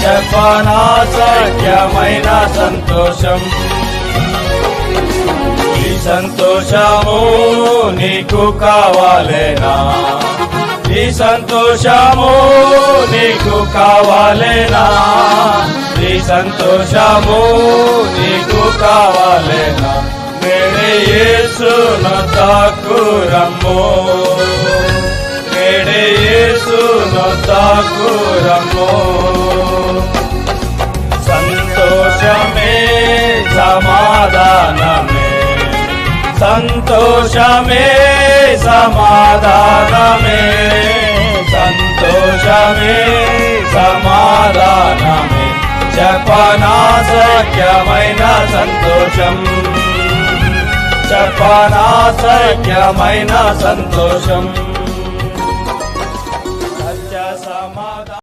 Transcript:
చెప్పనా సఖ్యమైన సంతోషం. ఈ సంతోషము నీకు కావాలేనా? ఈ సంతోషము నీకు కావాలేనా? ఈ సంతోషము నీకు కావాలేనా? మేడే యేసును తాకురమ్ము, మేడే యేసును తాకురమ్ము. సంతోషమే సమాధానమే, సంతోషమే సమాధానమే, సంతోషమే సమాధానమే. చెప్పనా సఖ్యమైన సంతోషం, చెప్పనా సఖ్యమైన సంతోషం.